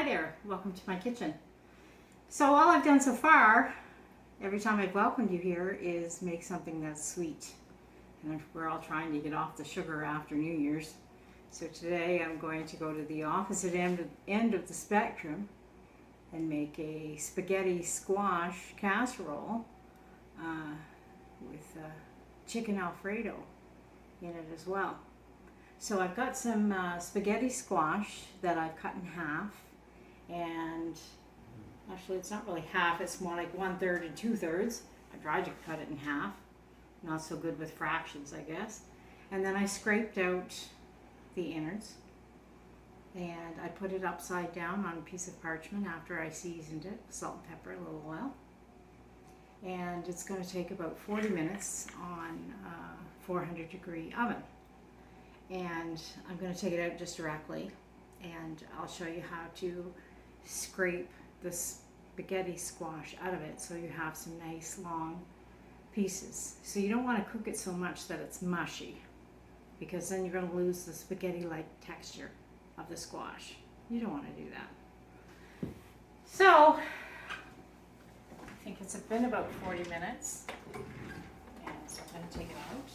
there, welcome to my kitchen. So all I've done so far, every time I've welcomed you here, is make something that's sweet. And we're all trying to get off the sugar after New Year's. So today I'm going to go to the opposite end of the spectrum and make a spaghetti squash casserole with chicken Alfredo in it as well. So I've got some spaghetti squash that I've cut in half, and actually it's not really half, it's more like 1/3 and 2/3. I tried to cut it in half, not so good with fractions, I guess. And then I scraped out the innards and I put it upside down on a piece of parchment after I seasoned it, salt and pepper, a little oil. And it's going to take about 40 minutes on a 400-degree oven. And I'm going to take it out just directly, and I'll show you how to scrape the spaghetti squash out of it so you have some nice long pieces. So you don't want to cook it so much that it's mushy, because then you're going to lose the spaghetti-like texture of the squash. You don't want to do that. So I think it's been about 40 minutes, and so I'm going to take it out.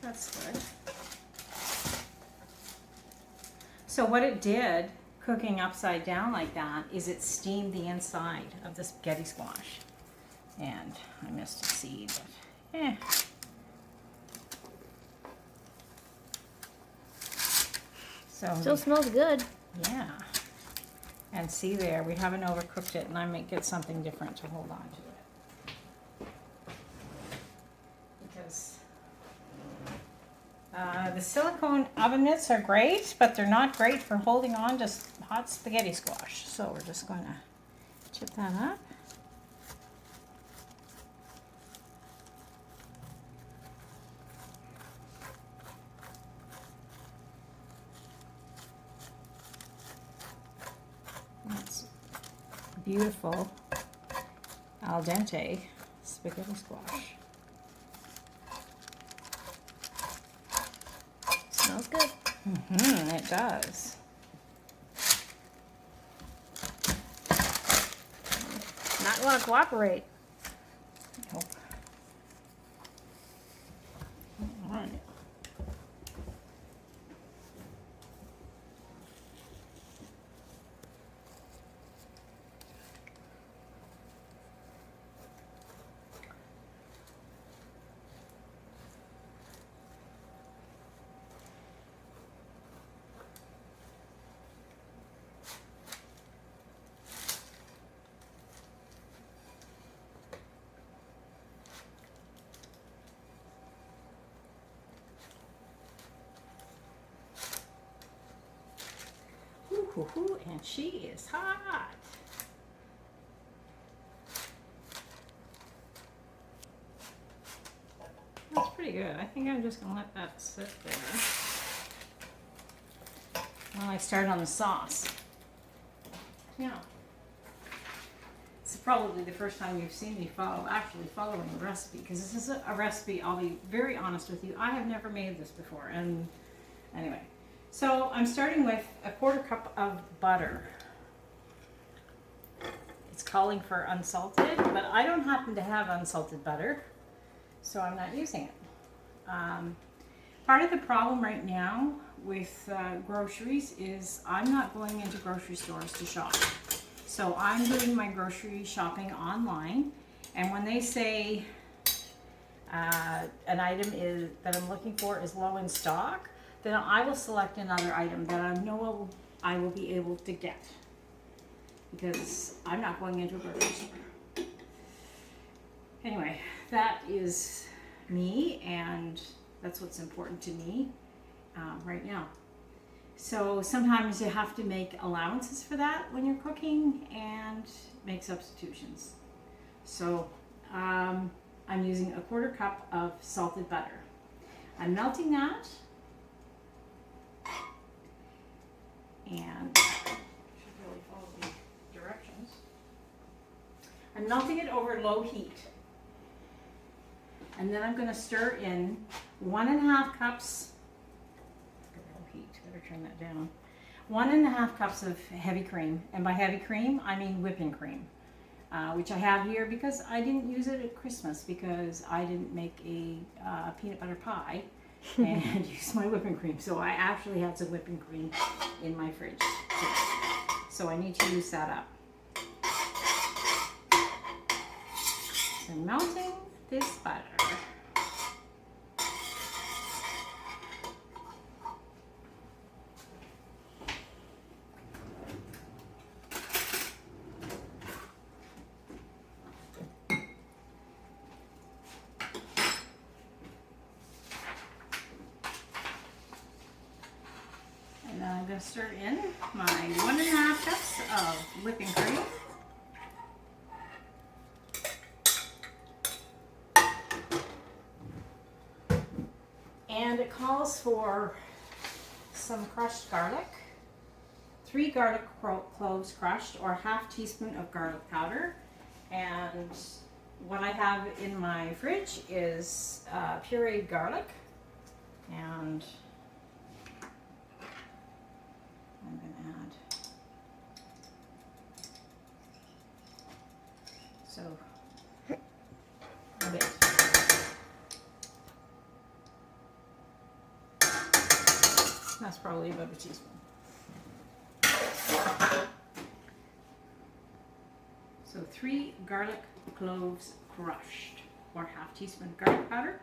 That's good. So what it did, cooking upside down like that, is it steamed the inside of the spaghetti squash. And I missed a seed, but So still smells good. Yeah. And see there, we haven't overcooked it, and I might get something different to hold on to it. Because the silicone oven mitts are great, but they're not great for holding on to hot spaghetti squash. So we're just going to chip that up. That's beautiful al dente spaghetti squash. Smells good. It does. Not want to cooperate. Nope. All right. And she is hot. That's pretty good. I think I'm just gonna let that sit there while I start on the sauce. Yeah. It's probably the first time you've seen me actually following a recipe, because this is a recipe, I'll be very honest with you, I have never made this before. And anyway. So I'm starting with a 1/4 cup of butter. It's calling for unsalted, but I don't happen to have unsalted butter, so I'm not using it. Part of the problem right now with groceries is I'm not going into grocery stores to shop. So I'm doing my grocery shopping online, and when they say an item that I'm looking for is low in stock, then I will select another item that I know I will be able to get, because I'm not going into a grocery store. Anyway, that is me, and that's what's important to me right now. So sometimes you have to make allowances for that when you're cooking and make substitutions. So I'm using a 1/4 cup of salted butter. I'm melting that, and I'm melting it over low heat. And then I'm going to stir in 1.5 cups, low heat, better turn that down, 1.5 cups of heavy cream. And by heavy cream, I mean whipping cream, which I have here because I didn't use it at Christmas because I didn't make a peanut butter pie and use my whipping cream. So I actually had some whipping cream in my fridge. So I need to use that up. So I'm melting this butter. And then I'm going to stir in my 1.5 cups of whipping cream. And it calls for some crushed garlic, 3 garlic cloves crushed, or 1/2 teaspoon of garlic powder. And what I have in my fridge is pureed garlic. And I'm going to add, so a bit. That's probably about a teaspoon. So 3 garlic cloves crushed, or 1/2 teaspoon of garlic powder.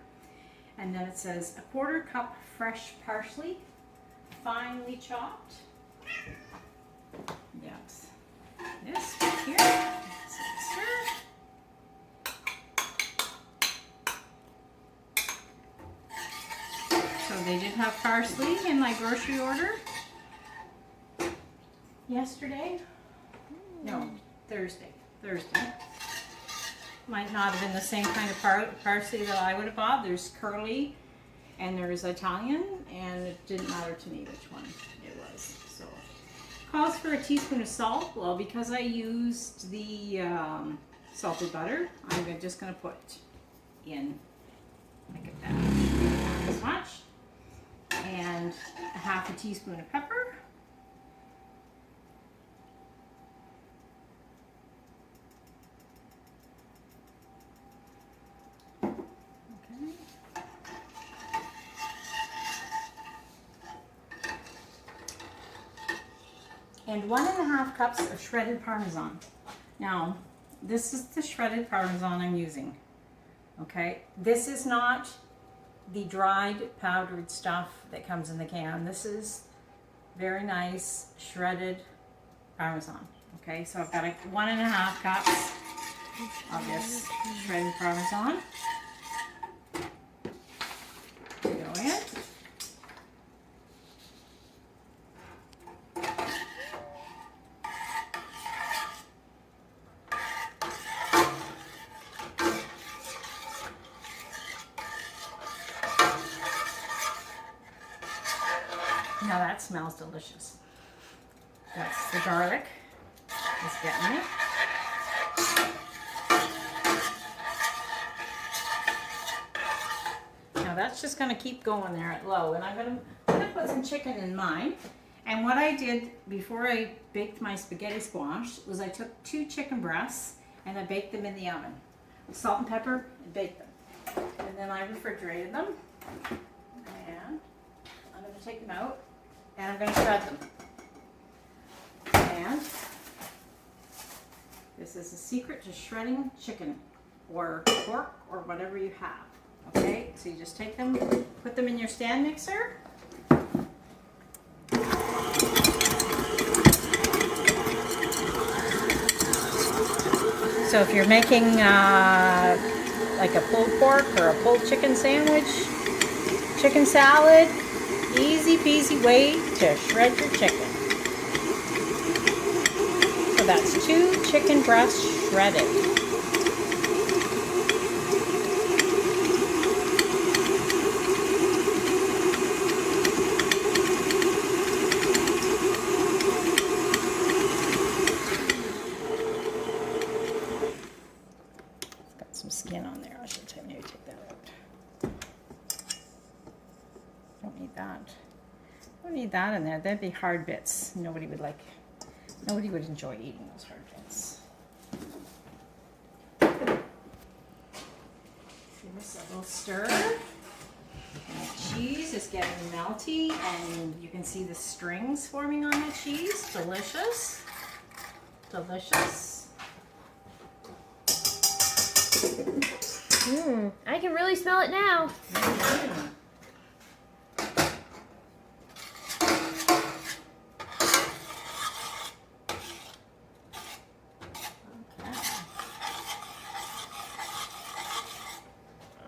And then it says 1/4 cup fresh parsley, finely chopped. Yes. This right here. Stir. So they did have parsley in my grocery order yesterday. No, Thursday. Might not have been the same kind of parsley that I would have bought. There's curly and there's Italian, and it didn't matter to me which one it was. So calls for a teaspoon of salt. Well, because I used the salted butter, I'm just going to put in like that, as much. And 1/2 teaspoon of pepper. Okay. And 1.5 cups of shredded Parmesan. Now, this is the shredded Parmesan I'm using. Okay, this is not the dried powdered stuff that comes in the can. This is very nice shredded Parmesan. Okay, so I've got 1.5 cups of this shredded Parmesan to go in. Now that smells delicious. That's the garlic. It's getting it. Now that's just going to keep going there at low. And I'm going to put some chicken in mine. And what I did before I baked my spaghetti squash was I took 2 chicken breasts and I baked them in the oven. Salt and pepper, and baked them. And then I refrigerated them. And I'm going to take them out. And I'm going to shred them. And this is the secret to shredding chicken or pork or whatever you have. Okay, so you just take them, put them in your stand mixer. So if you're making like a pulled pork or a pulled chicken sandwich, chicken salad, easy peasy way to shred your chicken. So that's 2 chicken breasts shredded. Don't need that in there. That'd be hard bits. Nobody would enjoy eating those hard bits. Give this a little stir. And the cheese is getting melty, and you can see the strings forming on the cheese. Delicious. Delicious. I can really smell it now.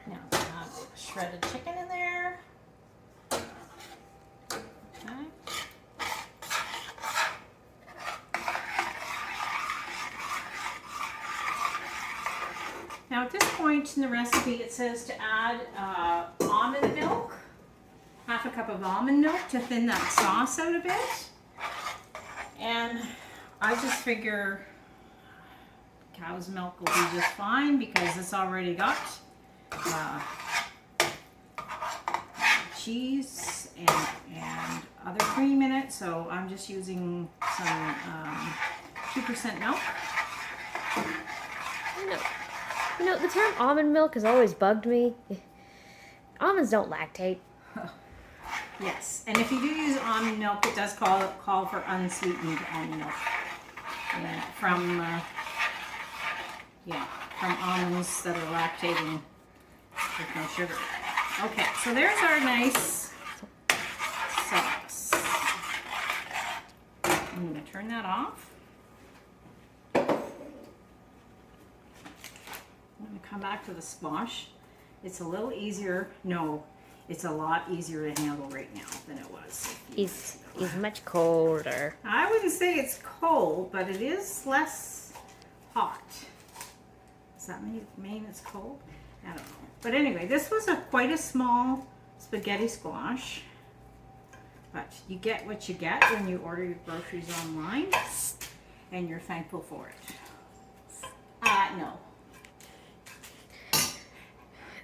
Now we have shredded chicken in there. Okay. Now at this point in the recipe it says to add almond milk, half a cup of almond milk to thin that sauce out a bit. And I just figure cow's milk will be just fine because it's already got cheese and other cream in it, so I'm just using some 2% milk. You know, the term almond milk has always bugged me. Almonds don't lactate. Yes, and if you do use almond milk, it does call for unsweetened almond milk. Yeah, from almonds that are lactating with no sugar. Okay, so there's our nice sauce. I'm going to turn that off. I'm going to come back to the squash. It's a little easier. No, it's a lot easier to handle right now than it was. He's much colder. I wouldn't say it's cold, but it is less hot. Does that mean it's cold? I don't know. But anyway, this was quite a small spaghetti squash. But you get what you get when you order your groceries online, and you're thankful for it. No.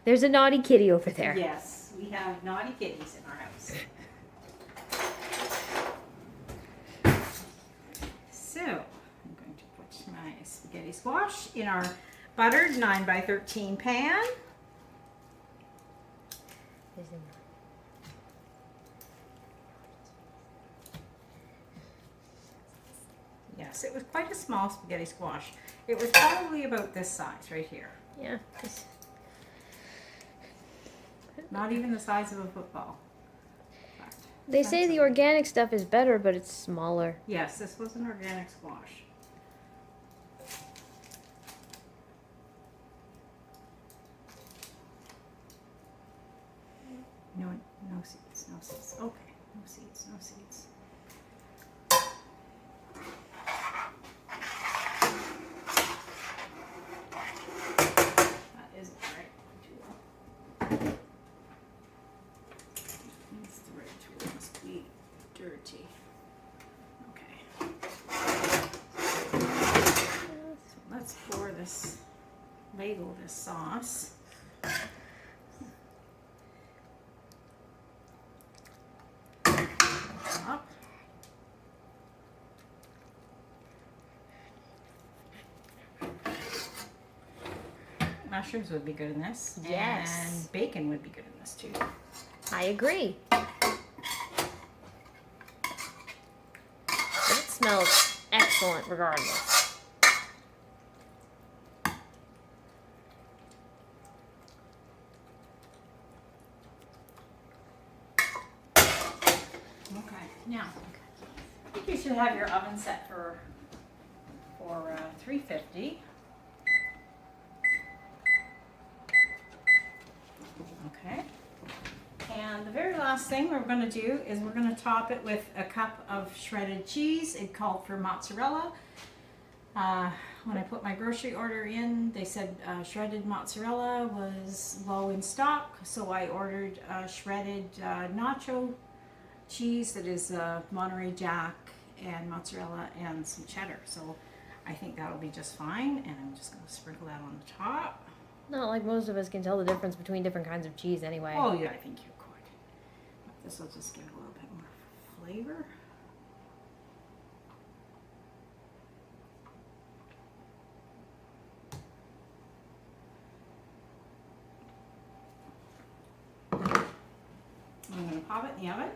There's a naughty kitty over there. Yes, we have naughty kitties in our house. So, I'm going to put my spaghetti squash in our buttered 9x13 pan. Yes, it was quite a small spaghetti squash. It was probably about this size right here. Yeah. Not even the size of a football. But They say the organic stuff is better, but it's smaller. yes, this was an organic squash. No seeds, no seeds. Okay, no seeds, no seeds. That isn't the right tool. That's the right tool. It must be dirty. Okay. So let's pour this, ladle this sauce. Up. Mushrooms would be good in this. Yes. And bacon would be good in this too. I agree. But it smells excellent regardless. Okay, now I think you should have your oven set for 350. Okay. And the very last thing we're going to do is we're going to top it with a cup of shredded cheese. It called for mozzarella. When I put my grocery order in, they said shredded mozzarella was low in stock, so I ordered shredded nacho cheese that is Monterey Jack and mozzarella and some cheddar. So I think that'll be just fine, and I'm just going to sprinkle that on the top. Not like most of us can tell the difference between different kinds of cheese anyway. Oh yeah, I think you could. This will just give it a little bit more flavor. I'm going to pop it in the oven.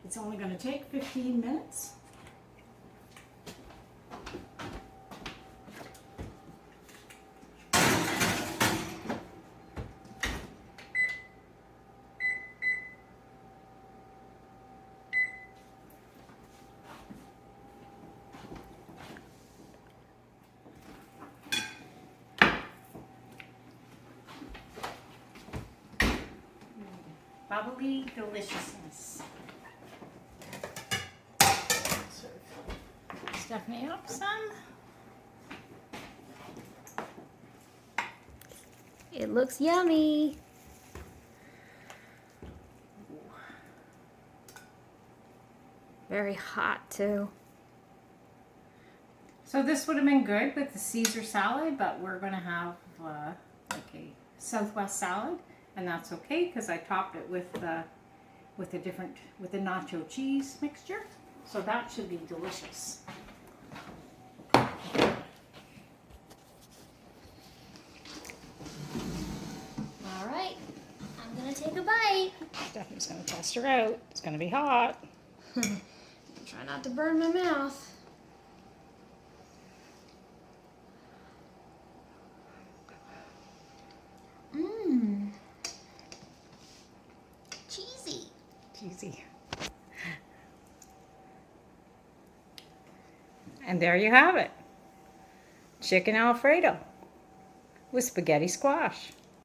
It's only going to take 15 minutes. Bubbly deliciousness. Stephanie up some. It looks yummy. Very hot too. So this would have been good with the Caesar salad, but we're going to have like a Southwest salad, and that's okay because I topped it with the nacho cheese mixture. So that should be delicious. All right, I'm gonna take a bite. Stephanie's going to test her out. It's going to be hot. Try not to burn my mouth. Mmm. Cheesy. Cheesy. And there you have it. Chicken Alfredo with spaghetti squash.